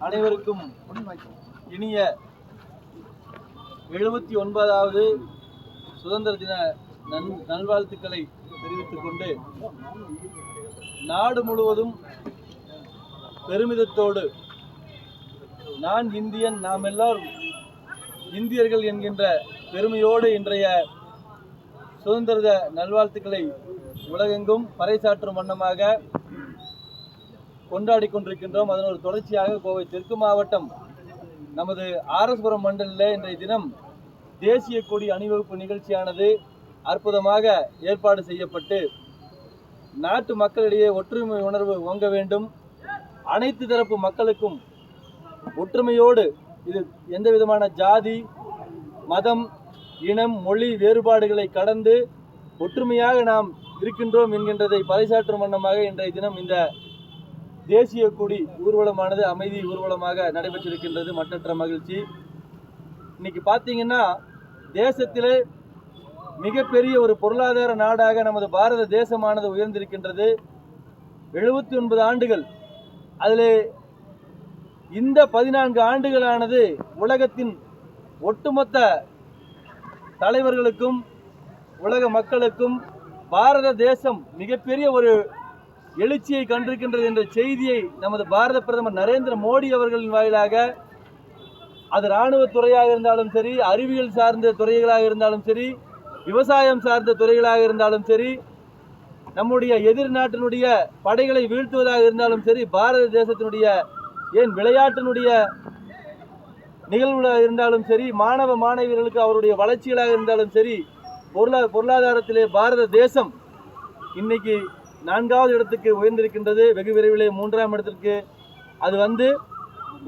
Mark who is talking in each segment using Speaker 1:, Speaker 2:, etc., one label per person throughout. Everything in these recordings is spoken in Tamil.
Speaker 1: அனைவருக்கும் இனிய 79வது சுதந்திர தின நல்வாழ்த்துக்களை தெரிவித்துக் கொண்டு, நாடு முழுவதும் பெருமிதத்தோடு நான் இந்தியன், நாம் எல்லாரும் இந்தியர்கள் என்கின்ற பெருமையோடு இன்றைய சுதந்திர நல்வாழ்த்துக்களை உலகெங்கும் பறைசாற்றும் வண்ணமாக கொண்டாடி கொண்டிருக்கின்றோம். அதன் ஒரு தொடர்ச்சியாக கோவை தெற்கு மாவட்டம் நமது ஆர்எஸ்புரம் மண்டலில் இன்றைய தினம் தேசிய கொடி அணிவகுப்பு நிகழ்ச்சியானது அற்புதமாக ஏற்பாடு செய்யப்பட்டு, நாட்டு மக்களிடையே ஒற்றுமை உணர்வு ஓங்க வேண்டும், அனைத்து தரப்பு மக்களுக்கும் ஒற்றுமையோடு, இது எந்த விதமான ஜாதி மதம் இனம் மொழி வேறுபாடுகளை கடந்து ஒற்றுமையாக நாம் இருக்கின்றோம் என்கின்றதை பறைசாற்றும் வண்ணமாக இன்றைய தினம் இந்த தேசிய கொடி ஊர்வலமானது அமைதி ஊர்வலமாக நடைபெற்றிருக்கின்றது. மற்றற்ற மகிழ்ச்சி. இன்னைக்கு பார்த்தீங்கன்னா, தேசத்திலே மிகப்பெரிய ஒரு பொருளாதார நாடாக நமது பாரத தேசமானது உயர்ந்திருக்கின்றது. 79 ஆண்டுகள், அதில் இந்த 14 ஆண்டுகளானது உலகத்தின் ஒட்டுமொத்த தலைவர்களுக்கும் உலக மக்களுக்கும் பாரத தேசம் மிகப்பெரிய ஒரு எழுச்சியை கண்டிருக்கின்றது என்ற செய்தியை நமது பாரத பிரதமர் நரேந்திர மோடி அவர்களின் வாயிலாக, அது இராணுவத்துறையாக இருந்தாலும் சரி, அறிவியல் சார்ந்த துறைகளாக இருந்தாலும் சரி, விவசாயம் சார்ந்த துறைகளாக இருந்தாலும் சரி, நம்முடைய எதிர் நாட்டினுடைய படைகளை வீழ்த்துவதாக இருந்தாலும் சரி, பாரத தேசத்தினுடைய ஏன் விளையாட்டினுடைய நிகழ்வுகளாக இருந்தாலும் சரி, மாணவ மாணவியர்களுக்கு அவருடைய வளர்ச்சிகளாக இருந்தாலும் சரி, பொருளாதாரத்திலே பாரத தேசம் இன்னைக்கு 4வது இடத்துக்கு உயர்ந்திருக்கின்றது. வெகு விரைவிலே 3ஆம் இடத்திற்கு அது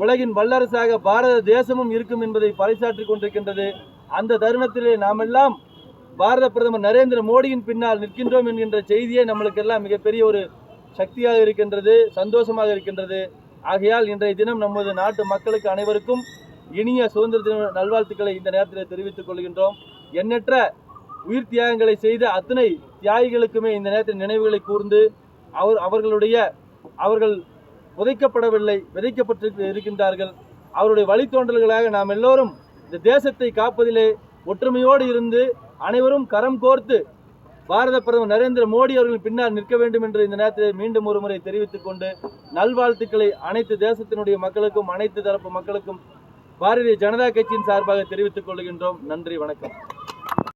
Speaker 1: உலகின் வல்லரசாக பாரத தேசமும் இருக்கும் என்பதை பறைசாற்றிக் கொண்டிருக்கின்றது. அந்த தருணத்திலே நாம் எல்லாம் பாரத பிரதமர் நரேந்திர மோடியின் பின்னால் நிற்கின்றோம் என்கின்ற செய்தியே நம்மளுக்கெல்லாம் மிகப்பெரிய ஒரு சக்தியாக இருக்கின்றது, சந்தோஷமாக இருக்கின்றது. ஆகையால் இன்றைய தினம் நமது நாட்டு மக்களுக்கு அனைவருக்கும் இனிய சுதந்திர தின நல்வாழ்த்துக்களை இந்த நேரத்தில் தெரிவித்துக் கொள்கின்றோம். எண்ணற்ற உயிர் தியாகங்களை செய்த அத்தனை தியாகிகளுக்குமே இந்த நேரத்தில் நினைவுகளை கூர்ந்து, அவர்கள் புதைக்கப்படவில்லை, விதைக்கப்பட்டு இருக்கின்றார்கள். அவருடைய வழித்தோன்றல்களாக நாம் எல்லோரும் இந்த தேசத்தை காப்பதிலே ஒற்றுமையோடு இருந்து அனைவரும் கரம் கோர்த்து பாரத பிரதமர் நரேந்திர மோடி அவர்களின் பின்னால் நிற்க வேண்டும் என்று இந்த நேரத்தில் மீண்டும் ஒரு முறை தெரிவித்துக் கொண்டு, நல்வாழ்த்துக்களை அனைத்து தேசத்தினுடைய மக்களுக்கும் அனைத்து தரப்பு மக்களுக்கும் பாரதிய ஜனதா கட்சியின் சார்பாக தெரிவித்துக் கொள்கின்றோம். நன்றி, வணக்கம்.